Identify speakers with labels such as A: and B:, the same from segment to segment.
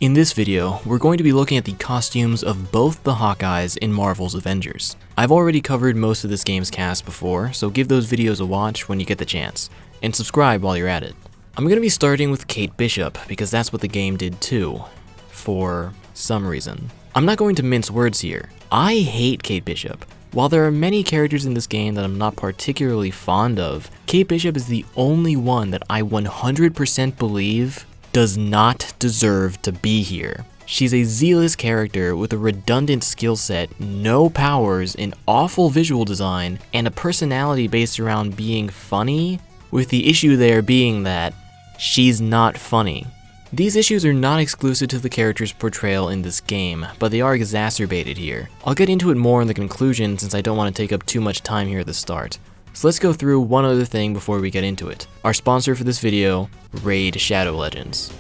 A: In this video, we're going to be looking at the costumes of both the Hawkeyes in Marvel's Avengers. I've already covered most of this game's cast before, so give those videos a watch when you get the chance, and subscribe while you're at it. I'm going to be starting with Kate Bishop, because that's what the game did too, for some reason. I'm not going to mince words here. I hate Kate Bishop. While there are many characters in this game that I'm not particularly fond of, Kate Bishop is the only one that I 100% believe does not deserve to be here. She's a zealous character with a redundant skill set, no powers, an awful visual design, and a personality based around being funny, with the issue there being that she's not funny. These issues are not exclusive to the character's portrayal in this game, but they are exacerbated here. I'll get into it more in the conclusion since I don't want to take up too much time here at the start. So let's go through one other thing before we get into it. Our sponsor for this video, Raid Shadow Legends.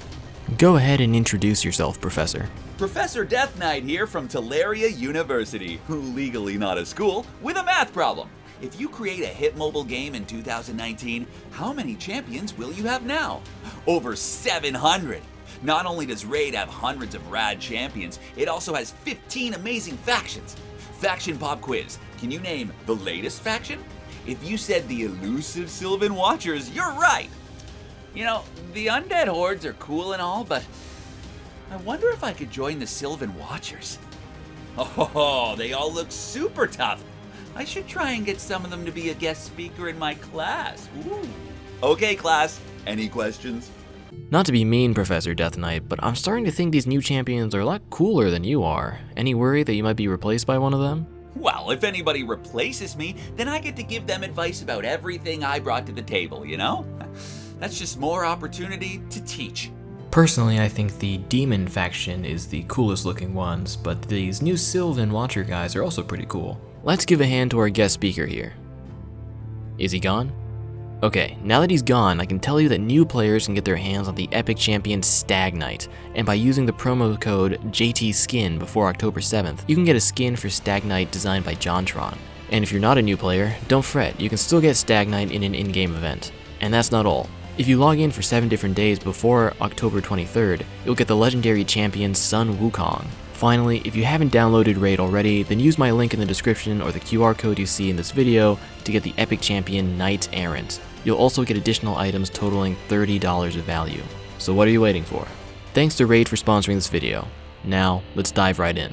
A: Go ahead and introduce yourself, Professor.
B: Professor Death Knight here from Teleria University, legally not a school, with a math problem. If you create a hit mobile game in 2019, how many champions will you have now? Over 700! Not only does Raid have hundreds of rad champions, it also has 15 amazing factions. Faction Pop Quiz, can you name the latest faction? If you said the elusive Sylvan Watchers, you're right! You know, the Undead Hordes are cool and all, but I wonder if I could join the Sylvan Watchers. Oh, they all look super tough. I should try and get some of them to be a guest speaker in my class. Ooh. Okay, class, any questions?
A: Not to be mean, Professor Death Knight, but I'm starting to think these new champions are a lot cooler than you are. Any worry that you might be replaced by one of them?
B: Well, if anybody replaces me, then I get to give them advice about everything I brought to the table, you know? That's just more opportunity to teach.
A: Personally, I think the Demon faction is the coolest looking ones, but these new Sylvan Watcher guys are also pretty cool. Let's give a hand to our guest speaker here. Is he gone? Okay, now that he's gone, I can tell you that new players can get their hands on the epic champion Stag Knight, and by using the promo code JTSkin before October 7th, you can get a skin for Stag Knight designed by JonTron. And if you're not a new player, don't fret, you can still get Stag Knight in an in-game event. And that's not all. If you log in for 7 different days before October 23rd, you'll get the legendary champion Sun Wukong. Finally, if you haven't downloaded Raid already, then use my link in the description or the QR code you see in this video to get the epic champion Knight Errant. You'll also get additional items totaling $30 of value. So what are you waiting for? Thanks to Raid for sponsoring this video. Now, let's dive right in.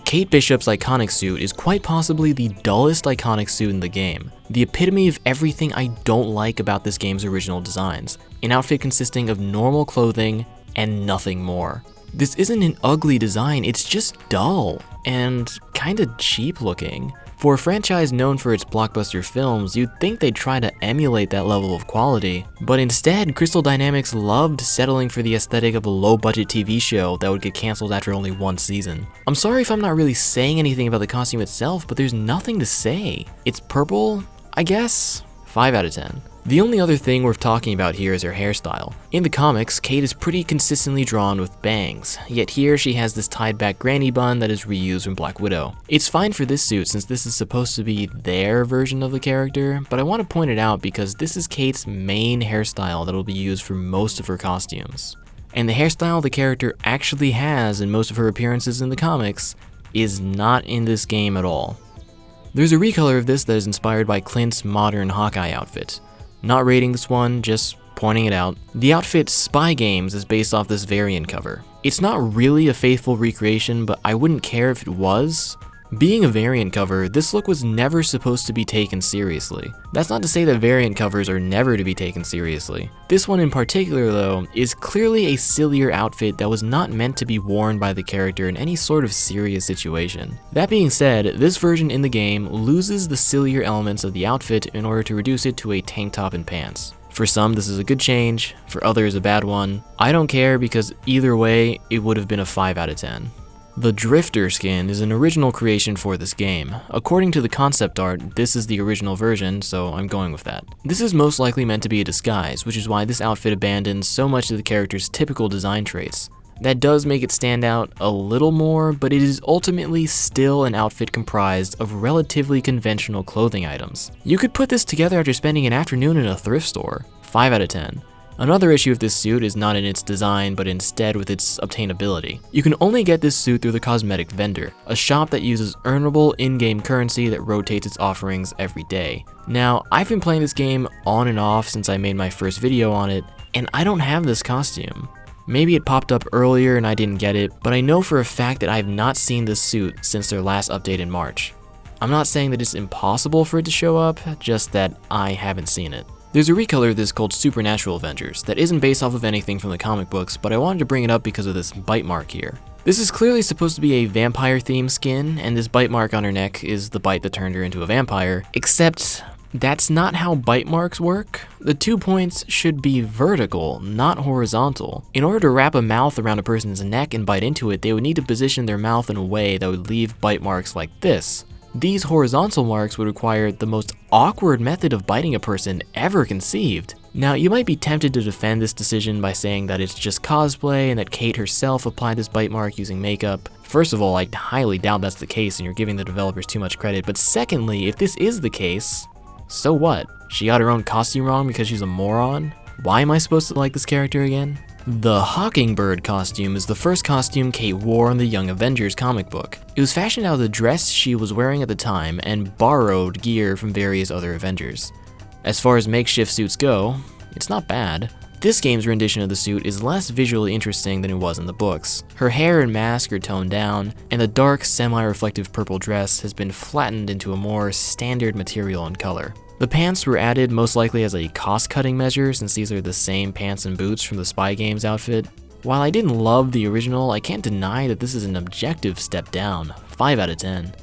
A: Kate Bishop's iconic suit is quite possibly the dullest iconic suit in the game. The epitome of everything I don't like about this game's original designs. An outfit consisting of normal clothing and nothing more. This isn't an ugly design, it's just dull and kinda cheap looking. For a franchise known for its blockbuster films, you'd think they'd try to emulate that level of quality, but instead, Crystal Dynamics loved settling for the aesthetic of a low-budget TV show that would get cancelled after only one season. I'm sorry if I'm not really saying anything about the costume itself, but there's nothing to say. It's purple, I guess? 5 out of 10. The only other thing worth talking about here is her hairstyle. In the comics, Kate is pretty consistently drawn with bangs, yet here she has this tied back granny bun that is reused from Black Widow. It's fine for this suit since this is supposed to be their version of the character, but I want to point it out because this is Kate's main hairstyle that will be used for most of her costumes. And the hairstyle the character actually has in most of her appearances in the comics is not in this game at all. There's a recolor of this that is inspired by Clint's modern Hawkeye outfit. Not rating this one, just pointing it out. The outfit Spy Games is based off this variant cover. It's not really a faithful recreation, but I wouldn't care if it was. Being a variant cover, this look was never supposed to be taken seriously. That's not to say that variant covers are never to be taken seriously. This one in particular though, is clearly a sillier outfit that was not meant to be worn by the character in any sort of serious situation. That being said, this version in the game loses the sillier elements of the outfit in order to reduce it to a tank top and pants. For some, this is a good change, for others a bad one. I don't care because either way, it would have been a 5 out of 10. The Drifter skin is an original creation for this game. According to the concept art, this is the original version, so I'm going with that. This is most likely meant to be a disguise, which is why this outfit abandons so much of the character's typical design traits. That does make it stand out a little more, but it is ultimately still an outfit comprised of relatively conventional clothing items. You could put this together after spending an afternoon in a thrift store. 5 out of 10. Another issue with this suit is not in its design, but instead with its obtainability. You can only get this suit through the cosmetic vendor, a shop that uses earnable in-game currency that rotates its offerings every day. Now, I've been playing this game on and off since I made my first video on it, and I don't have this costume. Maybe it popped up earlier and I didn't get it, but I know for a fact that I have not seen this suit since their last update in March. I'm not saying that it's impossible for it to show up, just that I haven't seen it. There's a recolor of this called Supernatural Avengers that isn't based off of anything from the comic books, but I wanted to bring it up because of this bite mark here. This is clearly supposed to be a vampire themed skin, and this bite mark on her neck is the bite that turned her into a vampire, except that's not how bite marks work. The 2 points should be vertical, not horizontal. In order to wrap a mouth around a person's neck and bite into it, they would need to position their mouth in a way that would leave bite marks like this. These horizontal marks would require the most awkward method of biting a person ever conceived. Now, you might be tempted to defend this decision by saying that it's just cosplay and that Kate herself applied this bite mark using makeup. First of all, I highly doubt that's the case and you're giving the developers too much credit, but secondly, if this is the case, so what? She got her own costume wrong because she's a moron? Why am I supposed to like this character again? The Hawkingbird costume is the first costume Kate wore in the Young Avengers comic book. It was fashioned out of the dress she was wearing at the time and borrowed gear from various other Avengers. As far as makeshift suits go, it's not bad. This game's rendition of the suit is less visually interesting than it was in the books. Her hair and mask are toned down, and the dark, semi-reflective purple dress has been flattened into a more standard material and color. The pants were added most likely as a cost-cutting measure since these are the same pants and boots from the Spy Games outfit. While I didn't love the original, I can't deny that this is an objective step down, 5 out of 10.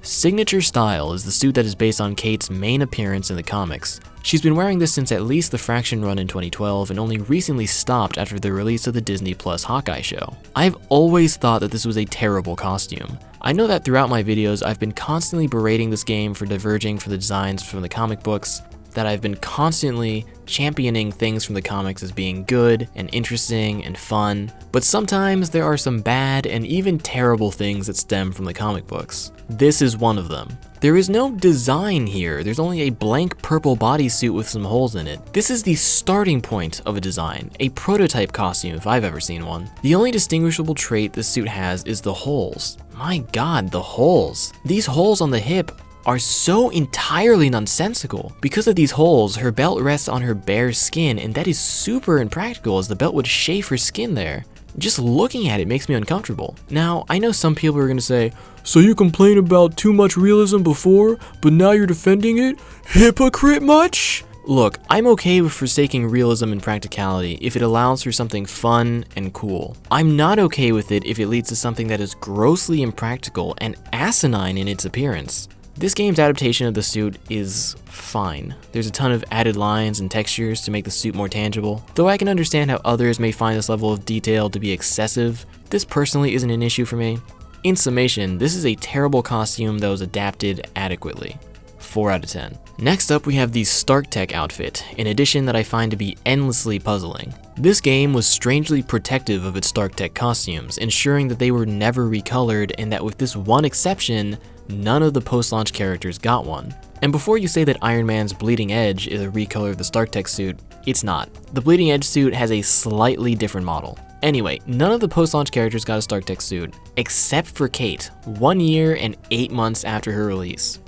A: Signature Style is the suit that is based on Kate's main appearance in the comics. She's been wearing this since at least the Fraction run in 2012 and only recently stopped after the release of the Disney Plus Hawkeye show. I've always thought that this was a terrible costume. I know that throughout my videos I've been constantly berating this game for diverging from the designs from the comic books, that I've been constantly championing things from the comics as being good and interesting and fun, but sometimes there are some bad and even terrible things that stem from the comic books. This is one of them. There is no design here, there's only a blank purple bodysuit with some holes in it. This is the starting point of a design, a prototype costume if I've ever seen one. The only distinguishable trait this suit has is the holes. My god, the holes. These holes on the hip are so entirely nonsensical. Because of these holes, her belt rests on her bare skin, and that is super impractical as the belt would chafe her skin there. Just looking at it makes me uncomfortable. Now, I know some people are gonna say, so you complained about too much realism before, but now you're defending it? Hypocrite much? Look, I'm okay with forsaking realism and practicality if it allows for something fun and cool. I'm not okay with it if it leads to something that is grossly impractical and asinine in its appearance. This game's adaptation of the suit is fine. There's a ton of added lines and textures to make the suit more tangible. Though I can understand how others may find this level of detail to be excessive, this personally isn't an issue for me. In summation, this is a terrible costume that was adapted adequately. 4 out of 10. Next up, we have the Stark Tech outfit, an addition that I find to be endlessly puzzling. This game was strangely protective of its Stark Tech costumes, ensuring that they were never recolored and that with this one exception, none of the post-launch characters got one. And before you say that Iron Man's Bleeding Edge is a recolor of the Stark Tech suit, it's not. The Bleeding Edge suit has a slightly different model. Anyway, none of the post-launch characters got a Stark Tech suit, except for Kate, 1 year and 8 months after her release.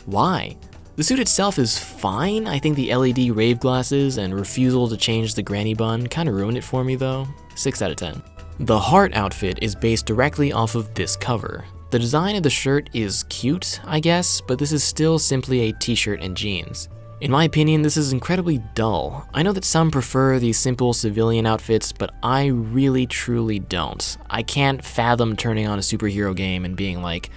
A: Why? The suit itself is fine. I think the LED rave glasses and refusal to change the granny bun kind of ruined it for me though. 6 out of 10. The Heart outfit is based directly off of this cover. The design of the shirt is cute, I guess, but this is still simply a t-shirt and jeans. In my opinion, this is incredibly dull. I know that some prefer these simple civilian outfits, but I really truly don't. I can't fathom turning on a superhero game and being like,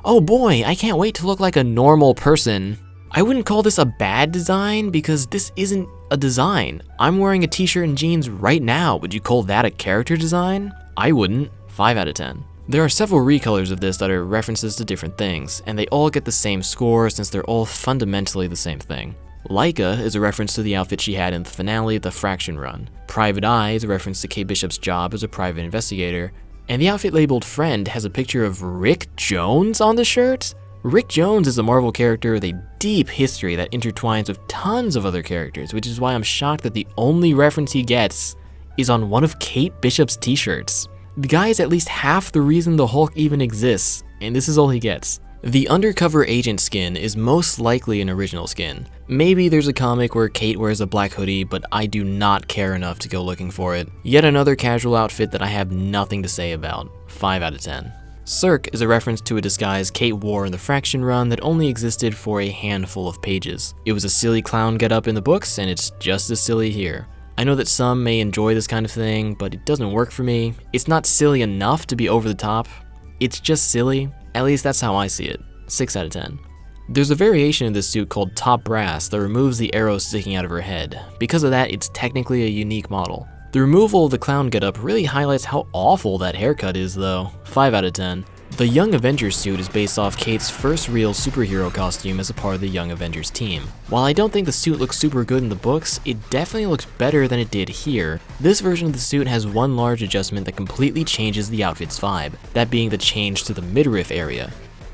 A: oh boy, I can't wait to look like a normal person. I wouldn't call this a bad design because this isn't a design. I'm wearing a t-shirt and jeans right now. Would you call that a character design? I wouldn't. 5 out of 10. There are several recolors of this that are references to different things, and they all get the same score since they're all fundamentally the same thing. Laika is a reference to the outfit she had in the finale of the Fraction run. Private Eye is a reference to Kate Bishop's job as a private investigator, and the outfit labeled Friend has a picture of Rick Jones on the shirt? Rick Jones is a Marvel character with a deep history that intertwines with tons of other characters, which is why I'm shocked that the only reference he gets is on one of Kate Bishop's t-shirts. The guy is at least half the reason the Hulk even exists, and this is all he gets. The undercover agent skin is most likely an original skin. Maybe there's a comic where Kate wears a black hoodie, but I do not care enough to go looking for it. Yet another casual outfit that I have nothing to say about. 5 out of 10. Cirque is a reference to a disguise Kate wore in the Fraction run that only existed for a handful of pages. It was a silly clown getup in the books, and it's just as silly here. I know that some may enjoy this kind of thing, but it doesn't work for me. It's not silly enough to be over the top. It's just silly. At least that's how I see it. 6 out of 10. There's a variation of this suit called Top Brass that removes the arrows sticking out of her head. Because of that, it's technically a unique model. The removal of the clown getup really highlights how awful that haircut is though. 5 out of 10. The Young Avengers suit is based off Kate's first real superhero costume as a part of the Young Avengers team. While I don't think the suit looks super good in the books, it definitely looks better than it did here. This version of the suit has one large adjustment that completely changes the outfit's vibe, that being the change to the midriff area.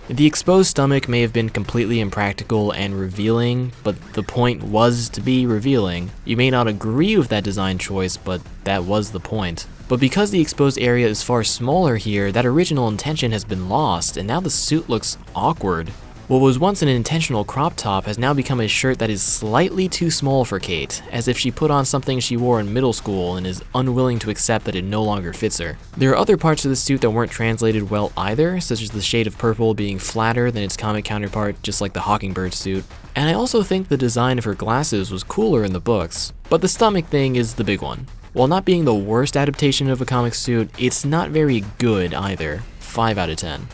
A: The exposed stomach may have been completely impractical and revealing, but the point was to be revealing. You may not agree with that design choice, but that was the point. But because the exposed area is far smaller here, that original intention has been lost, and now the suit looks awkward. What was once an intentional crop top has now become a shirt that is slightly too small for Kate, as if she put on something she wore in middle school and is unwilling to accept that it no longer fits her. There are other parts of the suit that weren't translated well either, such as the shade of purple being flatter than its comic counterpart, just like the Hawkeyes suit. And I also think the design of her glasses was cooler in the books. But the stomach thing is the big one. While not being the worst adaptation of a comic suit, it's not very good either. 5 out of 10.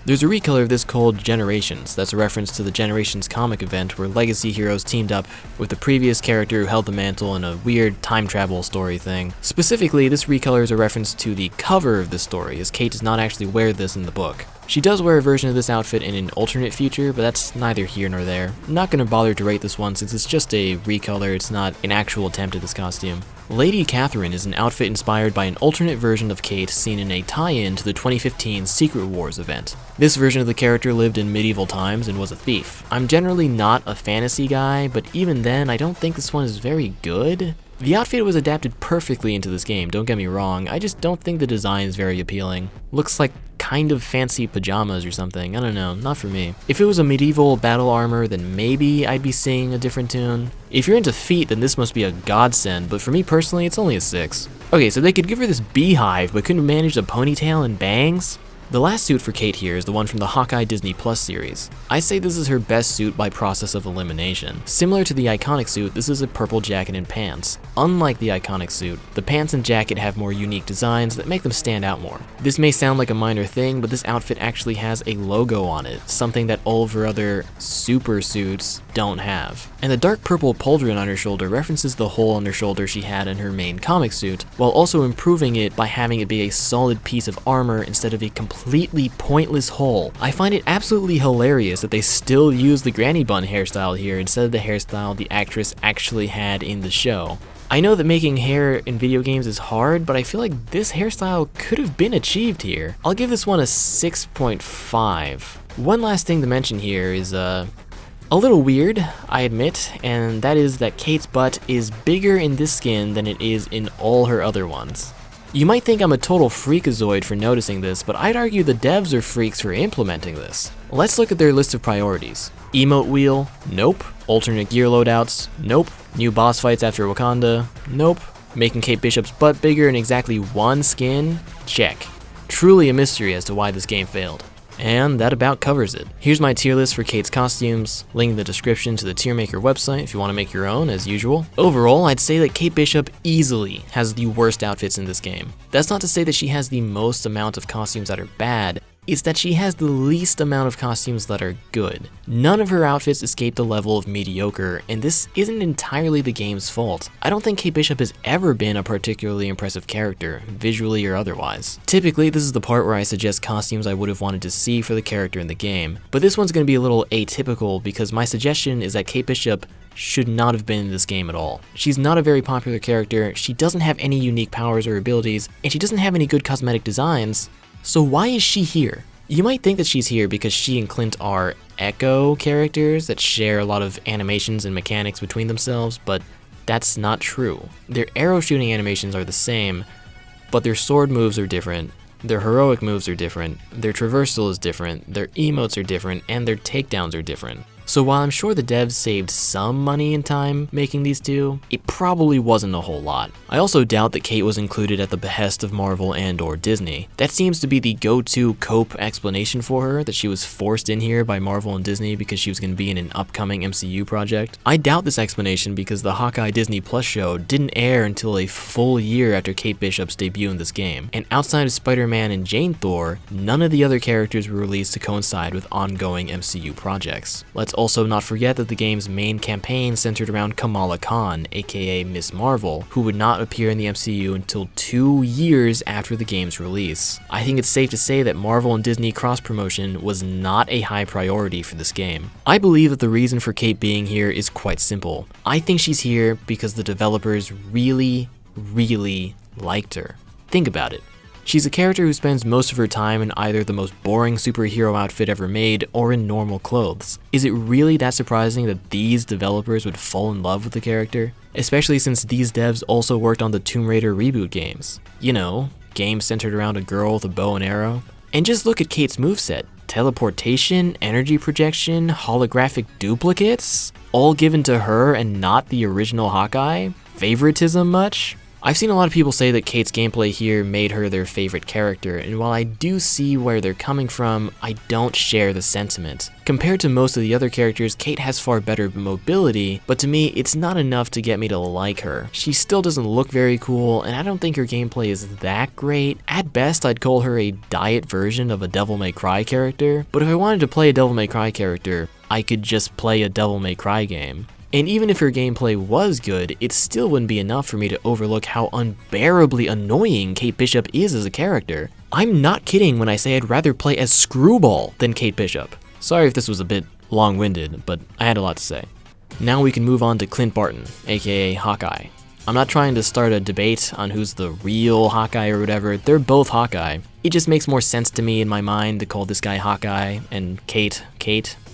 A: There's a recolor of this called Generations, that's a reference to the Generations comic event where legacy heroes teamed up with the previous character who held the mantle in a weird time travel story thing. Specifically, this recolor is a reference to the cover of the story, as Kate does not actually wear this in the book. She does wear a version of this outfit in an alternate future, but that's neither here nor there. I'm not going to bother to rate this one since it's just a recolor, it's not an actual attempt at this costume. Lady Catherine is an outfit inspired by an alternate version of Kate seen in a tie-in to the 2015 Secret Wars event. This version of the character lived in medieval times and was a thief. I'm generally not a fantasy guy, but even then I don't think this one is very good. The outfit was adapted perfectly into this game, don't get me wrong, I just don't think the design is very appealing. Looks like kind of fancy pajamas or something, I don't know, not for me. If it was a medieval battle armor, then maybe I'd be singing a different tune. If you're into feet, then this must be a godsend, but for me personally, it's only a 6. Okay, so they could give her this beehive, but couldn't manage a ponytail and bangs? The last suit for Kate here is the one from the Hawkeye Disney Plus series. I say this is her best suit by process of elimination. Similar to the iconic suit, this is a purple jacket and pants. Unlike the iconic suit, the pants and jacket have more unique designs that make them stand out more. This may sound like a minor thing, but this outfit actually has a logo on it, something that all of her other super suits don't have. And the dark purple pauldron on her shoulder references the hole on her shoulder she had in her main comic suit, while also improving it by having it be a solid piece of armor instead of a completely pointless hole. I find it absolutely hilarious that they still use the granny bun hairstyle here instead of the hairstyle the actress actually had in the show. I know that making hair in video games is hard, but I feel like this hairstyle could have been achieved here. I'll give this one a 6.5. One last thing to mention here is a little weird, I admit, and that is that Kate's butt is bigger in this skin than it is in all her other ones. You might think I'm a total freakazoid for noticing this, but I'd argue the devs are freaks for implementing this. Let's look at their list of priorities. Emote wheel? Nope. Alternate gear loadouts? Nope. New boss fights after Wakanda? Nope. Making Kate Bishop's butt bigger in exactly one skin? Check. Truly a mystery as to why this game failed. And that about covers it. Here's my tier list for Kate's costumes, link in the description to the tier maker website if you want to make your own as usual. Overall, I'd say that Kate Bishop easily has the worst outfits in this game. That's not to say that she has the most amount of costumes that are bad, it's that she has the least amount of costumes that are good. None of her outfits escape the level of mediocre, and this isn't entirely the game's fault. I don't think Kate Bishop has ever been a particularly impressive character, visually or otherwise. Typically, this is the part where I suggest costumes I would have wanted to see for the character in the game, but this one's going to be a little atypical because my suggestion is that Kate Bishop should not have been in this game at all. She's not a very popular character, she doesn't have any unique powers or abilities, and she doesn't have any good cosmetic designs. So why is she here? You might think that she's here because she and Clint are Echo characters that share a lot of animations and mechanics between themselves, but that's not true. Their arrow shooting animations are the same, but their sword moves are different, their heroic moves are different, their traversal is different, their emotes are different, and their takedowns are different. So while I'm sure the devs saved some money and time making these two, it probably wasn't a whole lot. I also doubt that Kate was included at the behest of Marvel and or Disney. That seems to be the go-to cope explanation for her, that she was forced in here by Marvel and Disney because she was going to be in an upcoming MCU project. I doubt this explanation because the Hawkeye Disney Plus show didn't air until a full year after Kate Bishop's debut in this game, and outside of Spider-Man and Jane Thor, none of the other characters were released to coincide with ongoing MCU projects. Let's also not forget that the game's main campaign centered around Kamala Khan, aka Miss Marvel, who would not appear in the MCU until 2 years after the game's release. I think it's safe to say that Marvel and Disney cross-promotion was not a high priority for this game. I believe that the reason for Kate being here is quite simple. I think she's here because the developers really liked her. Think about it. She's a character who spends most of her time in either the most boring superhero outfit ever made or in normal clothes. Is it really that surprising that these developers would fall in love with the character? Especially since these devs also worked on the Tomb Raider reboot games. You know, games centered around a girl with a bow and arrow. And just look at Kate's moveset. Teleportation, energy projection, holographic duplicates, all given to her and not the original Hawkeye? Favoritism much? I've seen a lot of people say that Kate's gameplay here made her their favorite character, and while I do see where they're coming from, I don't share the sentiment. Compared to most of the other characters, Kate has far better mobility, but to me, it's not enough to get me to like her. She still doesn't look very cool, and I don't think her gameplay is that great. At best, I'd call her a diet version of a Devil May Cry character, but if I wanted to play a Devil May Cry character, I could just play a Devil May Cry game. And even if her gameplay was good, it still wouldn't be enough for me to overlook how unbearably annoying Kate Bishop is as a character. I'm not kidding when I say I'd rather play as Screwball than Kate Bishop. Sorry if this was a bit long-winded, but I had a lot to say. Now we can move on to Clint Barton, aka Hawkeye. I'm not trying to start a debate on who's the real Hawkeye or whatever, they're both Hawkeye. It just makes more sense to me in my mind to call this guy Hawkeye and Kate.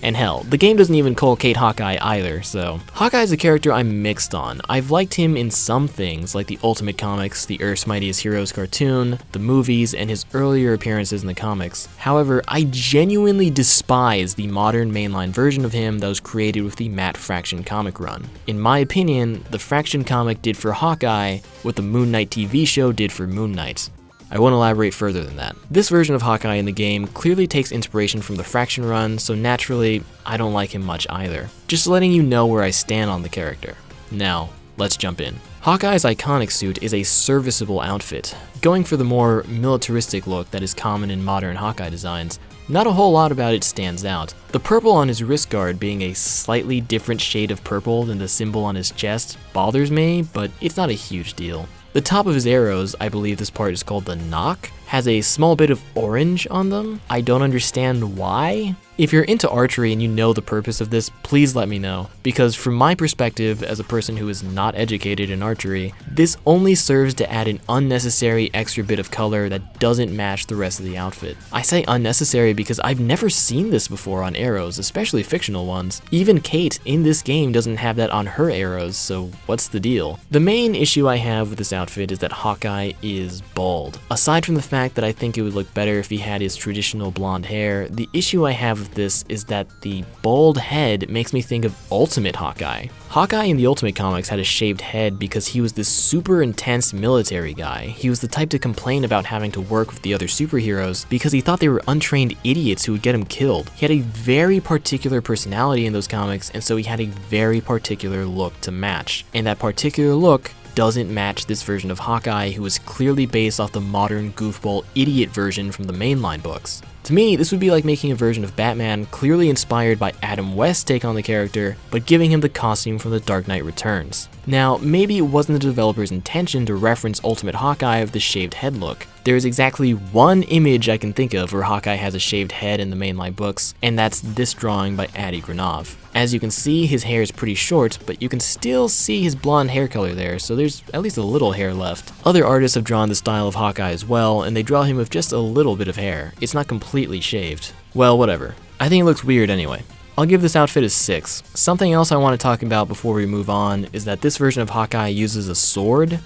A: And hell, the game doesn't even call Kate Hawkeye either, so. Hawkeye is a character I'm mixed on. I've liked him in some things, like the Ultimate Comics, the Earth's Mightiest Heroes cartoon, the movies, and his earlier appearances in the comics. However, I genuinely despise the modern mainline version of him that was created with the Matt Fraction comic run. In my opinion, the Fraction comic did for Hawkeye what the Moon Knight TV show did for Moon Knight. I won't elaborate further than that. This version of Hawkeye in the game clearly takes inspiration from the Fraction run, so naturally, I don't like him much either. Just letting you know where I stand on the character. Now, let's jump in. Hawkeye's iconic suit is a serviceable outfit, going for the more militaristic look that is common in modern Hawkeye designs. Not a whole lot about it stands out. The purple on his wrist guard being a slightly different shade of purple than the symbol on his chest bothers me, but it's not a huge deal. The top of his arrows, I believe this part is called the knock, has a small bit of orange on them. I don't understand why. If you're into archery and you know the purpose of this, please let me know, because from my perspective as a person who is not educated in archery, this only serves to add an unnecessary extra bit of color that doesn't match the rest of the outfit. I say unnecessary because I've never seen this before on arrows, especially fictional ones. Even Kate in this game doesn't have that on her arrows, so what's the deal? The main issue I have with this outfit is that Hawkeye is bald. Aside from the fact that I think it would look better if he had his traditional blonde hair, the issue I have with this is that the bald head makes me think of Ultimate Hawkeye. Hawkeye in the Ultimate Comics had a shaved head because he was this super intense military guy. He was the type to complain about having to work with the other superheroes because he thought they were untrained idiots who would get him killed. He had a very particular personality in those comics, and so he had a very particular look to match. And that particular look doesn't match this version of Hawkeye, who is clearly based off the modern goofball idiot version from the mainline books. To me, this would be like making a version of Batman clearly inspired by Adam West's take on the character, but giving him the costume from The Dark Knight Returns. Now, maybe it wasn't the developer's intention to reference Ultimate Hawkeye with the shaved head look. There's exactly one image I can think of where Hawkeye has a shaved head in the mainline books, and that's this drawing by Adi Granov. As you can see, his hair is pretty short, but you can still see his blonde hair color there, so there's at least a little hair left. Other artists have drawn the style of Hawkeye as well, and they draw him with just a little bit of hair. It's not completely shaved. Well, whatever. I think it looks weird anyway. I'll give this outfit a 6. Something else I want to talk about before we move on is that this version of Hawkeye uses a sword.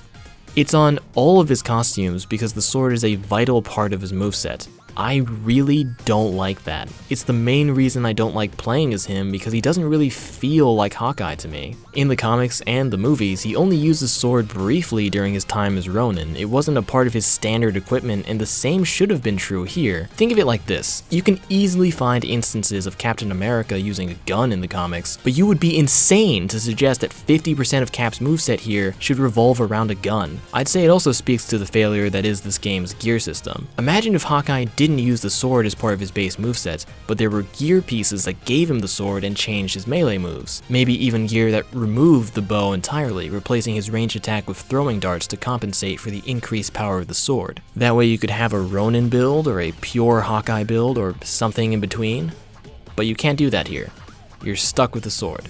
A: It's on all of his costumes because the sword is a vital part of his moveset. I really don't like that. It's the main reason I don't like playing as him because he doesn't really feel like Hawkeye to me. In the comics and the movies, he only used his sword briefly during his time as Ronin. It wasn't a part of his standard equipment, and the same should have been true here. Think of it like this. You can easily find instances of Captain America using a gun in the comics, but you would be insane to suggest that 50% of Cap's moveset here should revolve around a gun. I'd say it also speaks to the failure that is this game's gear system. Imagine if Hawkeye didn't use the sword as part of his base moveset, but there were gear pieces that gave him the sword and changed his melee moves. Maybe even gear that removed the bow entirely, replacing his ranged attack with throwing darts to compensate for the increased power of the sword. That way you could have a Ronin build or a pure Hawkeye build or something in between. But you can't do that here. You're stuck with the sword.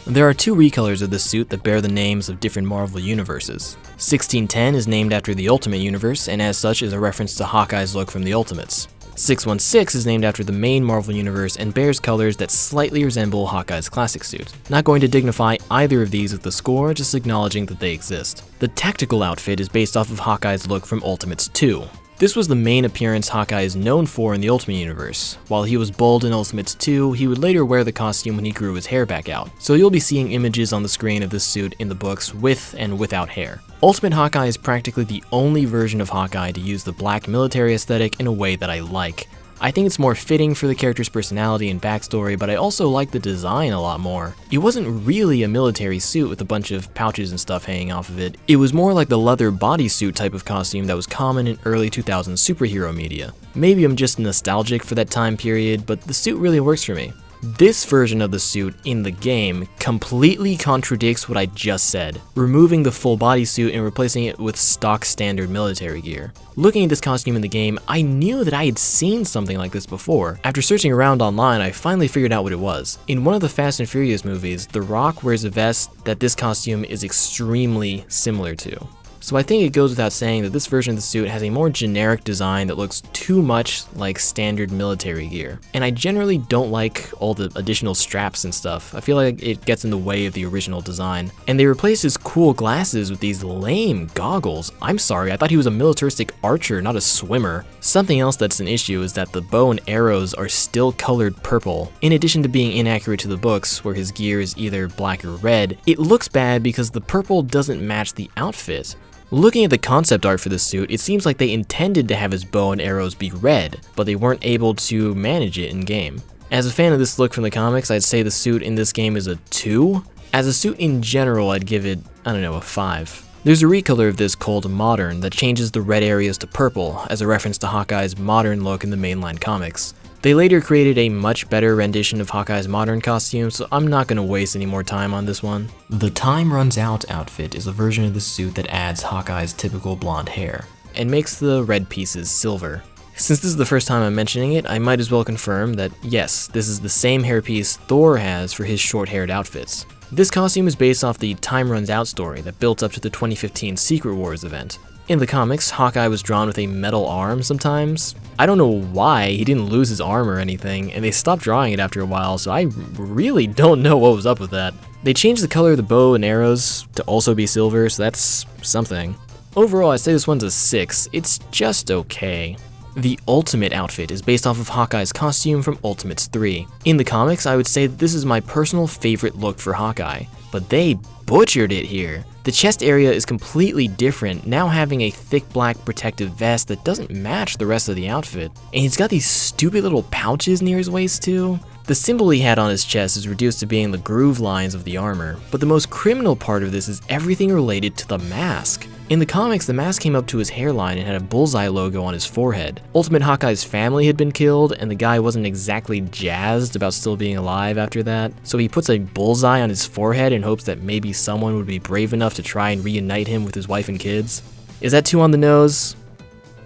A: There are 2 recolors of this suit that bear the names of different Marvel universes. 1610 is named after the Ultimate Universe, and as such is a reference to Hawkeye's look from the Ultimates. 616 is named after the main Marvel universe and bears colors that slightly resemble Hawkeye's classic suit. Not going to dignify either of these with the score, just acknowledging that they exist. The tactical outfit is based off of Hawkeye's look from Ultimates 2. This was the main appearance Hawkeye is known for in the Ultimate Universe. While he was bald in Ultimates 2, he would later wear the costume when he grew his hair back out, so you'll be seeing images on the screen of this suit in the books with and without hair. Ultimate Hawkeye is practically the only version of Hawkeye to use the black military aesthetic in a way that I like. I think it's more fitting for the character's personality and backstory, but I also like the design a lot more. It wasn't really a military suit with a bunch of pouches and stuff hanging off of it. It was more like the leather bodysuit type of costume that was common in early 2000s superhero media. Maybe I'm just nostalgic for that time period, but the suit really works for me. This version of the suit in the game completely contradicts what I just said, removing the full bodysuit and replacing it with stock standard military gear. Looking at this costume in the game, I knew that I had seen something like this before. After searching around online, I finally figured out what it was. In one of the Fast and Furious movies, The Rock wears a vest that this costume is extremely similar to. So I think it goes without saying that this version of the suit has a more generic design that looks too much like standard military gear. And I generally don't like all the additional straps and stuff. I feel like it gets in the way of the original design. And they replaced his cool glasses with these lame goggles. I'm sorry, I thought he was a militaristic archer, not a swimmer. Something else that's an issue is that the bow and arrows are still colored purple. In addition to being inaccurate to the books, where his gear is either black or red, it looks bad because the purple doesn't match the outfit. Looking at the concept art for this suit, it seems like they intended to have his bow and arrows be red, but they weren't able to manage it in-game. As a fan of this look from the comics, I'd say the suit in this game is a 2. As a suit in general, I'd give it, a 5. There's a recolor of this called Modern that changes the red areas to purple as a reference to Hawkeye's modern look in the mainline comics. They later created a much better rendition of Hawkeye's modern costume, so I'm not going to waste any more time on this one. The Time Runs Out outfit is a version of the suit that adds Hawkeye's typical blonde hair, and makes the red pieces silver. Since this is the first time I'm mentioning it, I might as well confirm that yes, this is the same hairpiece Thor has for his short-haired outfits. This costume is based off the Time Runs Out story that built up to the 2015 Secret Wars event. In the comics, Hawkeye was drawn with a metal arm sometimes. I don't know why, he didn't lose his arm or anything, and they stopped drawing it after a while, so I really don't know what was up with that. They changed the color of the bow and arrows to also be silver, so that's something. Overall, I'd say this one's a 6. It's just okay. The Ultimate outfit is based off of Hawkeye's costume from Ultimates 3. In the comics, I would say that this is my personal favorite look for Hawkeye, but they butchered it here. The chest area is completely different, now having a thick black protective vest that doesn't match the rest of the outfit. And he's got these stupid little pouches near his waist too. The symbol he had on his chest is reduced to being the groove lines of the armor, but the most criminal part of this is everything related to the mask. In the comics, the mask came up to his hairline and had a bullseye logo on his forehead. Ultimate Hawkeye's family had been killed, and the guy wasn't exactly jazzed about still being alive after that, so he puts a bullseye on his forehead in hopes that maybe someone would be brave enough to try and reunite him with his wife and kids. Is that too on the nose?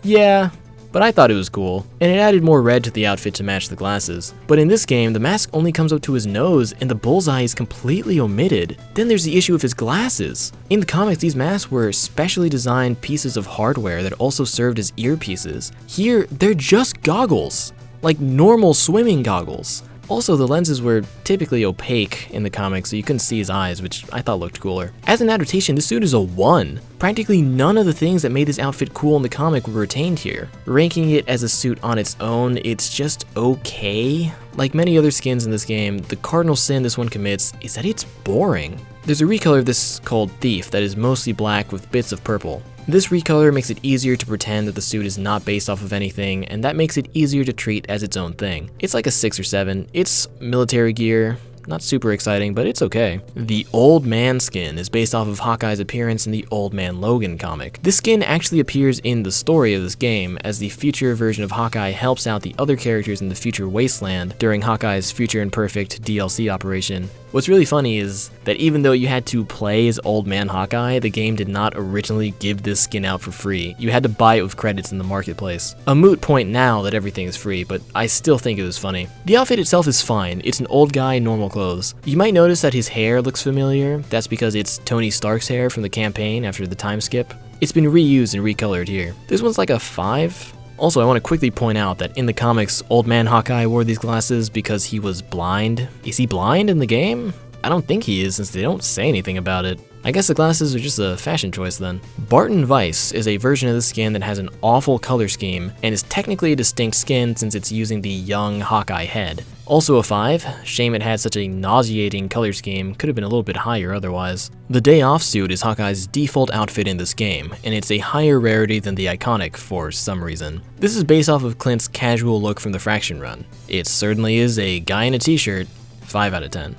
A: Yeah, but I thought it was cool, and it added more red to the outfit to match the glasses. But in this game, the mask only comes up to his nose and the bullseye is completely omitted. Then there's the issue of his glasses. In the comics, these masks were specially designed pieces of hardware that also served as earpieces. Here, they're just goggles, like normal swimming goggles. Also, the lenses were typically opaque in the comics, so you couldn't see his eyes, which I thought looked cooler. As an adaptation, this suit is a 1. Practically none of the things that made this outfit cool in the comic were retained here. Ranking it as a suit on its own, it's just okay. Like many other skins in this game, the cardinal sin this one commits is that it's boring. There's a recolor of this called Thief that is mostly black with bits of purple. This recolor makes it easier to pretend that the suit is not based off of anything, and that makes it easier to treat as its own thing. It's like a 6 or 7. It's military gear, not super exciting, but it's okay. The Old Man skin is based off of Hawkeye's appearance in the Old Man Logan comic. This skin actually appears in the story of this game, as the future version of Hawkeye helps out the other characters in the future Wasteland during Hawkeye's Future Imperfect DLC operation. What's really funny is that even though you had to play as Old Man Hawkeye, the game did not originally give this skin out for free. You had to buy it with credits in the marketplace. A moot point now that everything is free, but I still think it was funny. The outfit itself is fine. It's an old guy in normal clothes. You might notice that his hair looks familiar. That's because it's Tony Stark's hair from the campaign after the time skip. It's been reused and recolored here. This one's like a 5. Also, I want to quickly point out that in the comics, Old Man Hawkeye wore these glasses because he was blind. Is he blind in the game? I don't think he is, since they don't say anything about it. I guess the glasses are just a fashion choice then. Barton Weiss is a version of the skin that has an awful color scheme, and is technically a distinct skin since it's using the young Hawkeye head. Also a 5, shame it had such a nauseating color scheme, could have been a little bit higher otherwise. The Day Off suit is Hawkeye's default outfit in this game, and it's a higher rarity than the Iconic for some reason. This is based off of Clint's casual look from the Fraction run. It certainly is a guy in a t-shirt, 5 out of 10.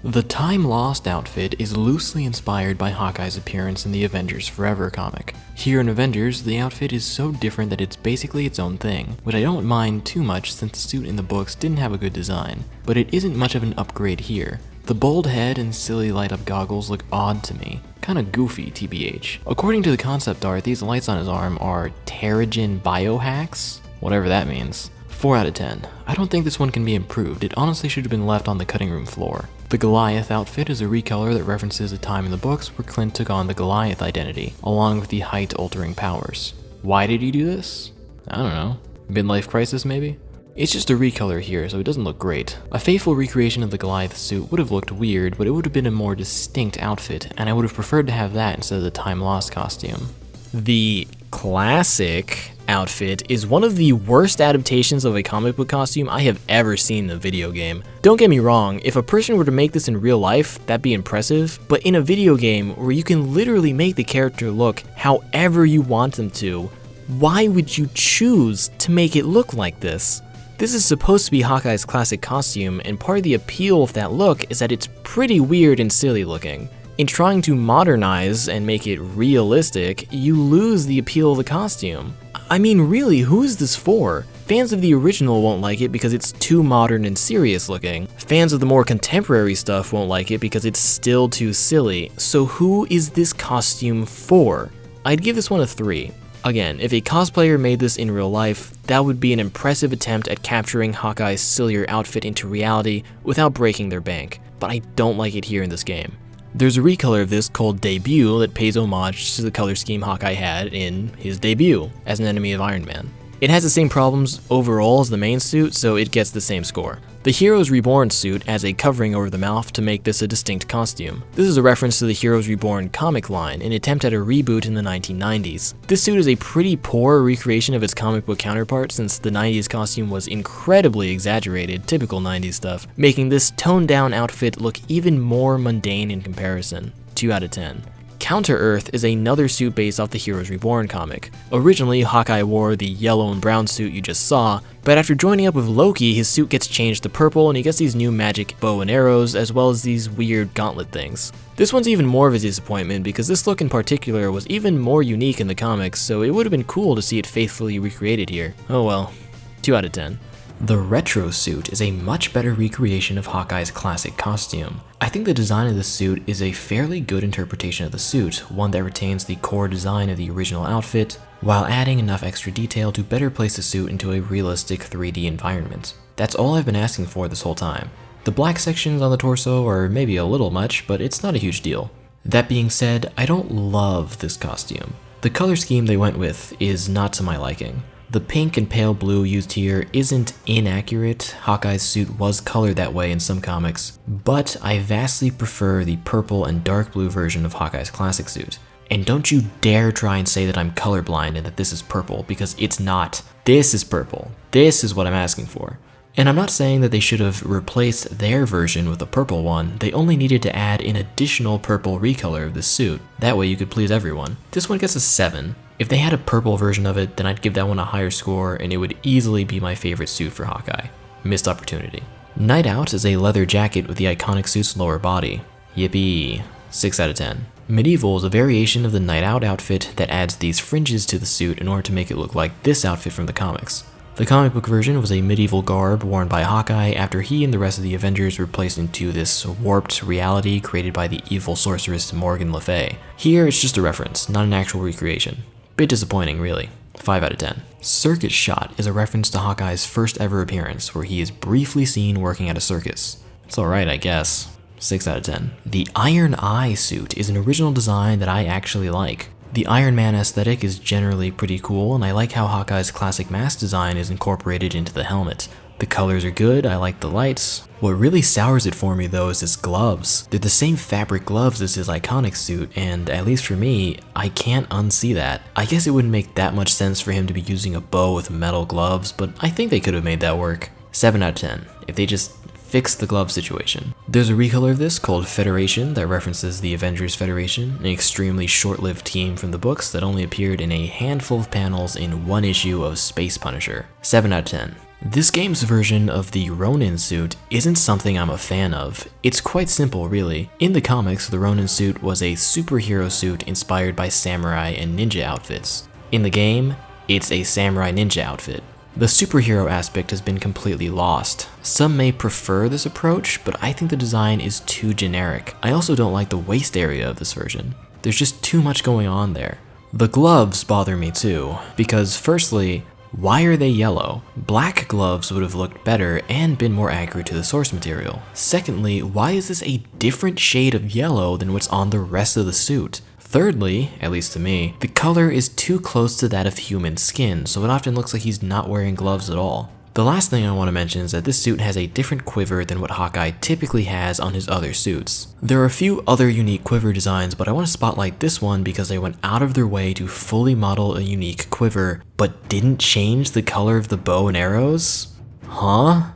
A: The Time Lost outfit is loosely inspired by Hawkeye's appearance in the Avengers Forever comic. Here in Avengers, the outfit is so different that it's basically its own thing, which I don't mind too much since the suit in the books didn't have a good design, but it isn't much of an upgrade here. The bold head and silly light-up goggles look odd to me, kinda goofy TBH. According to the concept art, these lights on his arm are Terrigen biohacks, whatever that means. 4 out of 10. I don't think this one can be improved. It honestly should have been left on the cutting room floor. The Goliath outfit is a recolor that references a time in the books where Clint took on the Goliath identity, along with the height-altering powers. Why did he do this? I don't know. Midlife crisis, maybe? It's just a recolor here, so it doesn't look great. A faithful recreation of the Goliath suit would have looked weird, but it would have been a more distinct outfit, and I would have preferred to have that instead of the Time Lost costume. The classic outfit is one of the worst adaptations of a comic book costume I have ever seen in a video game. Don't get me wrong, if a person were to make this in real life, that'd be impressive, but in a video game where you can literally make the character look however you want them to, why would you choose to make it look like this? This is supposed to be Hawkeye's classic costume, and part of the appeal of that look is that it's pretty weird and silly looking. In trying to modernize and make it realistic, you lose the appeal of the costume. I mean, really, who is this for? Fans of the original won't like it because it's too modern and serious looking. Fans of the more contemporary stuff won't like it because it's still too silly. So who is this costume for? I'd give this one a 3. Again, if a cosplayer made this in real life, that would be an impressive attempt at capturing Hawkeye's sillier outfit into reality without breaking their bank, but I don't like it here in this game. There's a recolor of this called Debut that pays homage to the color scheme Hawkeye had in his debut as an enemy of Iron Man. It has the same problems overall as the main suit, so it gets the same score. The Heroes Reborn suit has a covering over the mouth to make this a distinct costume. This is a reference to the Heroes Reborn comic line, an attempt at a reboot in the 1990s. This suit is a pretty poor recreation of its comic book counterpart since the 90s costume was incredibly exaggerated, typical 90s stuff, making this toned down outfit look even more mundane in comparison. 2 out of 10. Counter-Earth is another suit based off the Heroes Reborn comic. Originally, Hawkeye wore the yellow and brown suit you just saw, but after joining up with Loki, his suit gets changed to purple and he gets these new magic bow and arrows as well as these weird gauntlet things. This one's even more of a disappointment because this look in particular was even more unique in the comics, so it would have been cool to see it faithfully recreated here. Oh well. 2 out of 10. The retro suit is a much better recreation of Hawkeye's classic costume. I think the design of the suit is a fairly good interpretation of the suit, one that retains the core design of the original outfit, while adding enough extra detail to better place the suit into a realistic 3D environment. That's all I've been asking for this whole time. The black sections on the torso are maybe a little much, but it's not a huge deal. That being said, I don't love this costume. The color scheme they went with is not to my liking. The pink and pale blue used here isn't inaccurate. Hawkeye's suit was colored that way in some comics, but I vastly prefer the purple and dark blue version of Hawkeye's classic suit. And don't you dare try and say that I'm colorblind and that this is purple, because it's not. This is purple. This is what I'm asking for. And I'm not saying that they should have replaced their version with a purple one, they only needed to add an additional purple recolor of the suit. That way you could please everyone. This one gets a 7. If they had a purple version of it, then I'd give that one a higher score and it would easily be my favorite suit for Hawkeye. Missed opportunity. Night Out is a leather jacket with the iconic suit's lower body. Yippee. 6 out of 10. Medieval is a variation of the Night Out outfit that adds these fringes to the suit in order to make it look like this outfit from the comics. The comic book version was a medieval garb worn by Hawkeye after he and the rest of the Avengers were placed into this warped reality created by the evil sorceress Morgan Le Fay. Here it's just a reference, not an actual recreation. Bit disappointing, really. 5 out of 10. Circus Shot is a reference to Hawkeye's first ever appearance, where he is briefly seen working at a circus. It's alright, I guess. 6 out of 10. The Iron Eye suit is an original design that I actually like. The Iron Man aesthetic is generally pretty cool, and I like how Hawkeye's classic mask design is incorporated into the helmet. The colors are good, I like the lights. What really sours it for me though is his gloves. They're the same fabric gloves as his iconic suit, and at least for me, I can't unsee that. I guess it wouldn't make that much sense for him to be using a bow with metal gloves, but I think they could have made that work. 7 out of 10, if they just fix the glove situation. There's a recolor of this called Federation that references the Avengers Federation, an extremely short-lived team from the books that only appeared in a handful of panels in one issue of Space Punisher. 7 out of 10. This game's version of the Ronin suit isn't something I'm a fan of. It's quite simple, really. In the comics, the Ronin suit was a superhero suit inspired by samurai and ninja outfits. In the game, it's a samurai ninja outfit. The superhero aspect has been completely lost. Some may prefer this approach, but I think the design is too generic. I also don't like the waist area of this version. There's just too much going on there. The gloves bother me too, because firstly, why are they yellow? Black gloves would have looked better and been more accurate to the source material. Secondly, why is this a different shade of yellow than what's on the rest of the suit? Thirdly, at least to me, the color is too close to that of human skin, so it often looks like he's not wearing gloves at all. The last thing I want to mention is that this suit has a different quiver than what Hawkeye typically has on his other suits. There are a few other unique quiver designs, but I want to spotlight this one because they went out of their way to fully model a unique quiver, but didn't change the color of the bow and arrows? Huh?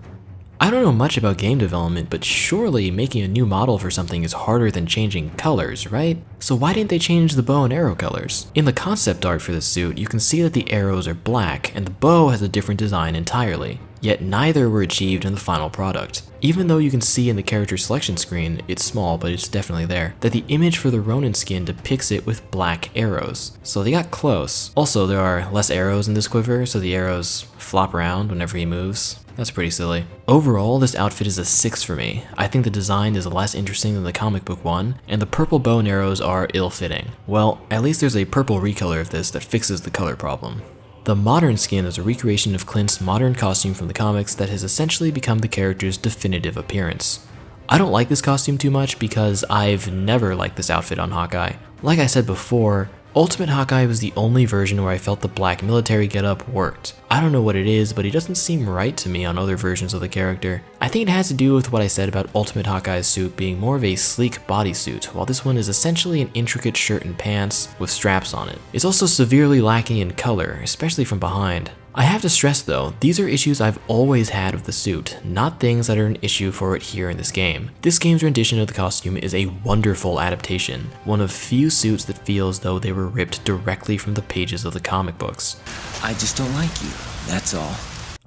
A: I don't know much about game development, but surely making a new model for something is harder than changing colors, right? So why didn't they change the bow and arrow colors? In the concept art for this suit, you can see that the arrows are black and the bow has a different design entirely. Yet neither were achieved in the final product. Even though you can see in the character selection screen, it's small but it's definitely there, that the image for the Ronin skin depicts it with black arrows. So they got close. Also, there are less arrows in this quiver, so the arrows flop around whenever he moves. That's pretty silly. Overall, this outfit is a 6 for me. I think the design is less interesting than the comic book one, and the purple bow and arrows are ill-fitting. Well, at least there's a purple recolor of this that fixes the color problem. The modern skin is a recreation of Clint's modern costume from the comics that has essentially become the character's definitive appearance. I don't like this costume too much because I've never liked this outfit on Hawkeye. Like I said before, Ultimate Hawkeye was the only version where I felt the black military getup worked. I don't know what it is, but it doesn't seem right to me on other versions of the character. I think it has to do with what I said about Ultimate Hawkeye's suit being more of a sleek bodysuit, while this one is essentially an intricate shirt and pants with straps on it. It's also severely lacking in color, especially from behind. I have to stress though, these are issues I've always had with the suit, not things that are an issue for it here in this game. This game's rendition of the costume is a wonderful adaptation, one of few suits that feel as though they were ripped directly from the pages of the comic books.
C: I just don't like you, that's all.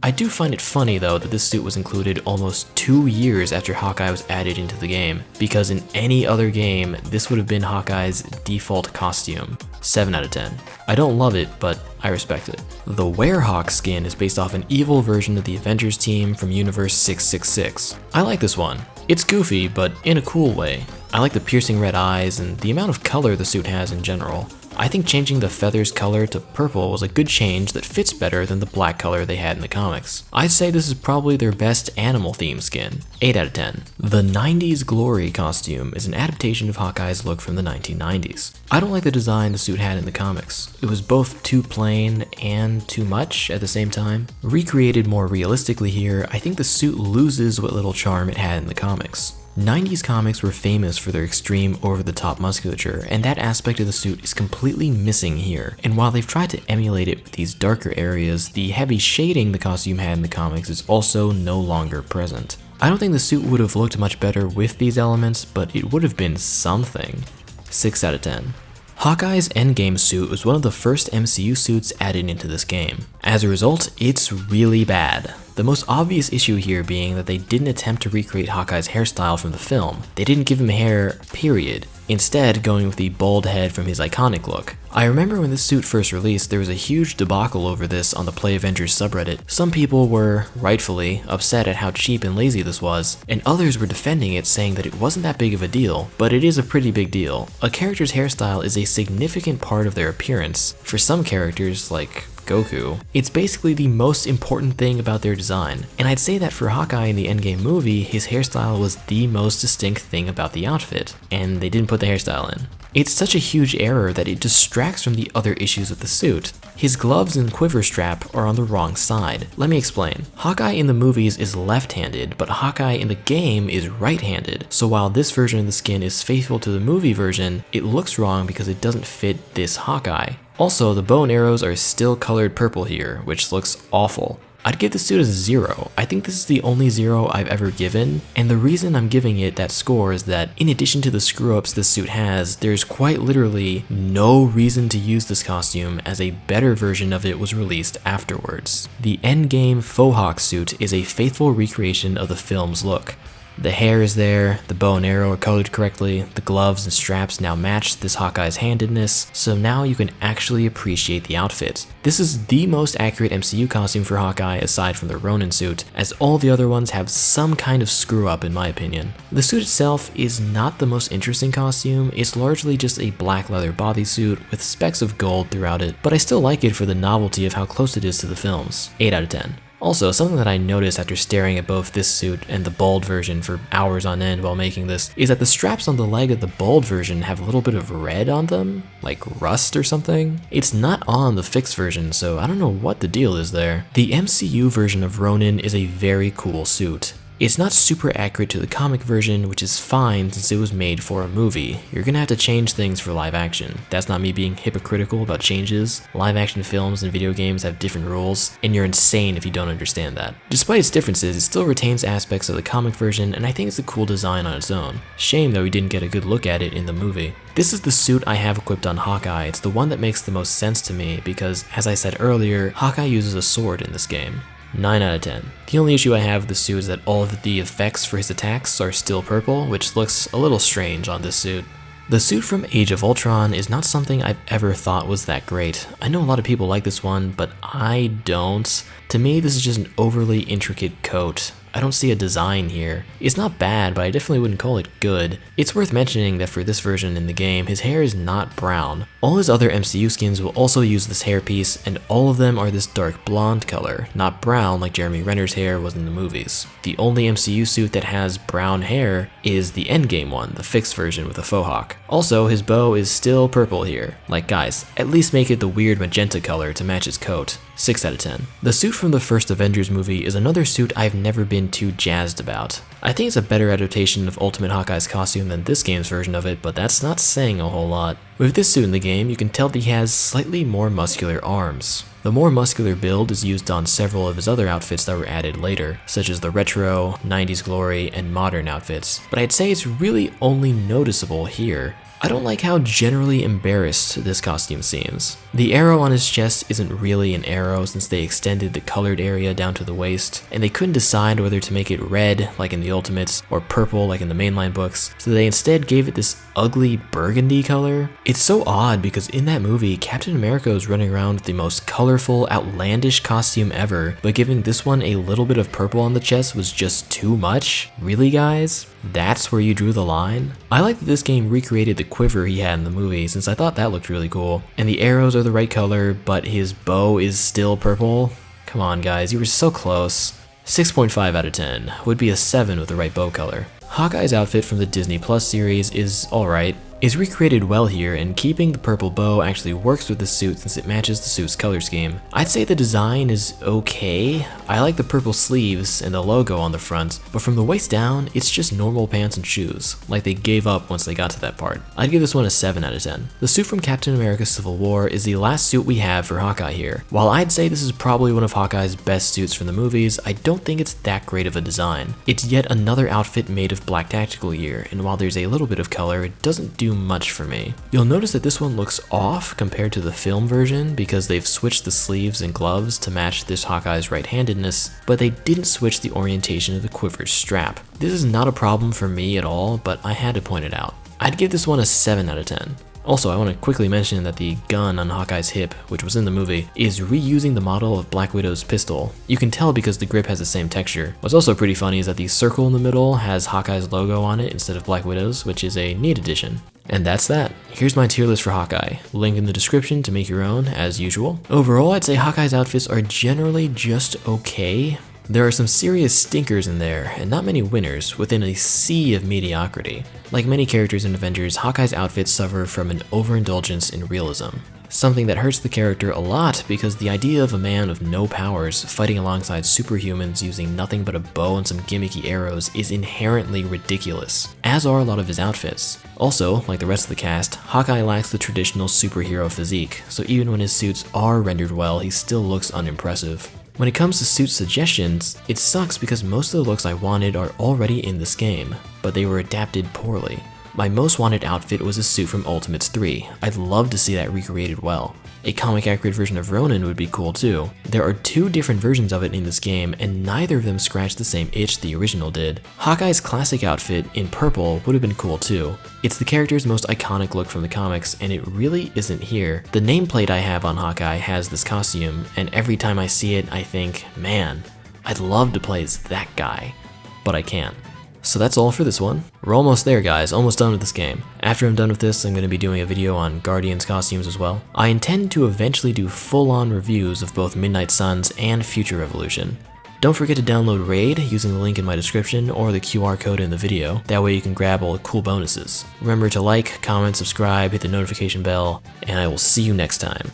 A: I do find it funny though that this suit was included almost 2 years after Hawkeye was added into the game, because in any other game, this would have been Hawkeye's default costume. 7 out of 10. I don't love it, but I respect it. The Werehawk skin is based off an evil version of the Avengers team from Universe 666. I like this one. It's goofy, but in a cool way. I like the piercing red eyes and the amount of color the suit has in general. I think changing the feathers color to purple was a good change that fits better than the black color they had in the comics. I'd say this is probably their best animal theme skin. 8 out of 10. The 90s Glory costume is an adaptation of Hawkeye's look from the 1990s. I don't like the design the suit had in the comics. It was both too plain and too much at the same time. Recreated more realistically here, I think the suit loses what little charm it had in the comics. 90s comics were famous for their extreme over-the-top musculature, and that aspect of the suit is completely missing here. And while they've tried to emulate it with these darker areas, the heavy shading the costume had in the comics is also no longer present. I don't think the suit would have looked much better with these elements, but it would have been something. 6 out of 10. Hawkeye's endgame suit was one of the first MCU suits added into this game. As a result, it's really bad. The most obvious issue here being that they didn't attempt to recreate Hawkeye's hairstyle from the film. They didn't give him hair, period. Instead, going with the bald head from his iconic look. I remember when this suit first released, there was a huge debacle over this on the Play Avengers subreddit. Some people were, rightfully, upset at how cheap and lazy this was, and others were defending it, saying that it wasn't that big of a deal, but it is a pretty big deal. A character's hairstyle is a significant part of their appearance. For some characters, like Goku, it's basically the most important thing about their design. And I'd say that for Hawkeye in the Endgame movie, his hairstyle was the most distinct thing about the outfit, and they didn't put the hairstyle in. It's such a huge error that it distracts from the other issues with the suit. His gloves and quiver strap are on the wrong side. Let me explain. Hawkeye in the movies is left-handed, but Hawkeye in the game is right-handed. So while this version of the skin is faithful to the movie version, it looks wrong because it doesn't fit this Hawkeye. Also, the bow and arrows are still colored purple here, which looks awful. I'd give the suit a 0. I think this is the only 0 I've ever given, and the reason I'm giving it that score is that in addition to the screw-ups this suit has, there's quite literally no reason to use this costume as a better version of it was released afterwards. The endgame faux Hawk suit is a faithful recreation of the film's look. The hair is there, the bow and arrow are colored correctly, the gloves and straps now match this Hawkeye's handedness, so now you can actually appreciate the outfit. This is the most accurate MCU costume for Hawkeye aside from the Ronin suit, as all the other ones have some kind of screw up in my opinion. The suit itself is not the most interesting costume, it's largely just a black leather bodysuit with specks of gold throughout it, but I still like it for the novelty of how close it is to the films. 8 out of 10. Also, something that I noticed after staring at both this suit and the bald version for hours on end while making this is that the straps on the leg of the bald version have a little bit of red on them, like rust or something. It's not on the fixed version, so I don't know what the deal is there. The MCU version of Ronin is a very cool suit. It's not super accurate to the comic version, which is fine since it was made for a movie. You're gonna have to change things for live action. That's not me being hypocritical about changes. Live action films and video games have different rules, and you're insane if you don't understand that. Despite its differences, it still retains aspects of the comic version, and I think it's a cool design on its own. Shame though we didn't get a good look at it in the movie. This is the suit I have equipped on Hawkeye. It's the one that makes the most sense to me because, as I said earlier, Hawkeye uses a sword in this game. 9 out of 10. The only issue I have with the suit is that all of the effects for his attacks are still purple, which looks a little strange on this suit. The suit from Age of Ultron is not something I've ever thought was that great. I know a lot of people like this one, but I don't. To me, this is just an overly intricate coat. I don't see a design here. It's not bad, but I definitely wouldn't call it good. It's worth mentioning that for this version in the game, his hair is not brown. All his other MCU skins will also use this hairpiece, and all of them are this dark blonde color, not brown like Jeremy Renner's hair was in the movies. The only MCU suit that has brown hair is the Endgame one, the fixed version with a faux hawk. Also, his bow is still purple here. Like guys, at least make it the weird magenta color to match his coat. 6 out of 10. The suit from the first Avengers movie is another suit I've never been too jazzed about. I think it's a better adaptation of Ultimate Hawkeye's costume than this game's version of it, but that's not saying a whole lot. With this suit in the game, you can tell that he has slightly more muscular arms. The more muscular build is used on several of his other outfits that were added later, such as the retro, 90s glory, and modern outfits, but I'd say it's really only noticeable here. I don't like how generally embarrassed this costume seems. The arrow on his chest isn't really an arrow since they extended the colored area down to the waist, and they couldn't decide whether to make it red like in the Ultimates or purple like in the mainline books, so they instead gave it this ugly burgundy color. It's so odd because in that movie, Captain America is running around with the most colorful, outlandish costume ever, but giving this one a little bit of purple on the chest was just too much? Really, guys? That's where you drew the line? I like that this game recreated the quiver he had in the movie since I thought that looked really cool. And the arrows are the right color, but his bow is still purple? Come on guys, you were so close. 6.5 out of 10, would be a 7 with the right bow color. Hawkeye's outfit from the Disney Plus series is alright. Is recreated well here, and keeping the purple bow actually works with the suit since it matches the suit's color scheme. I'd say the design is okay. I like the purple sleeves and the logo on the front, but from the waist down, it's just normal pants and shoes, like they gave up once they got to that part. I'd give this one a 7 out of 10. The suit from Captain America Civil War is the last suit we have for Hawkeye here. While I'd say this is probably one of Hawkeye's best suits from the movies, I don't think it's that great of a design. It's yet another outfit made of black tactical gear, and while there's a little bit of color, it doesn't do much for me. You'll notice that this one looks off compared to the film version because they've switched the sleeves and gloves to match this Hawkeye's right-handedness, but they didn't switch the orientation of the quiver's strap. This is not a problem for me at all, but I had to point it out. I'd give this one a 7 out of 10. Also, I want to quickly mention that the gun on Hawkeye's hip, which was in the movie, is reusing the model of Black Widow's pistol. You can tell because the grip has the same texture. What's also pretty funny is that the circle in the middle has Hawkeye's logo on it instead of Black Widow's, which is a neat addition. And that's that. Here's my tier list for Hawkeye. Link in the description to make your own, as usual. Overall, I'd say Hawkeye's outfits are generally just okay. There are some serious stinkers in there, and not many winners, within a sea of mediocrity. Like many characters in Avengers, Hawkeye's outfits suffer from an overindulgence in realism. Something that hurts the character a lot because the idea of a man with no powers fighting alongside superhumans using nothing but a bow and some gimmicky arrows is inherently ridiculous, as are a lot of his outfits. Also, like the rest of the cast, Hawkeye lacks the traditional superhero physique, so even when his suits are rendered well, he still looks unimpressive. When it comes to suit suggestions, it sucks because most of the looks I wanted are already in this game, but they were adapted poorly. My most wanted outfit was a suit from Ultimates 3. I'd love to see that recreated well. A comic accurate version of Ronin would be cool too. There are 2 different versions of it in this game, and neither of them scratch the same itch the original did. Hawkeye's classic outfit in purple would have been cool too. It's the character's most iconic look from the comics, and it really isn't here. The nameplate I have on Hawkeye has this costume, and every time I see it I think, man, I'd love to play as that guy, but I can't. So that's all for this one. We're almost there guys, almost done with this game. After I'm done with this, I'm going to be doing a video on Guardians costumes as well. I intend to eventually do full-on reviews of both Midnight Suns and Future Revolution. Don't forget to download Raid using the link in my description or the QR code in the video, that way you can grab all the cool bonuses. Remember to like, comment, subscribe, hit the notification bell, and I will see you next time.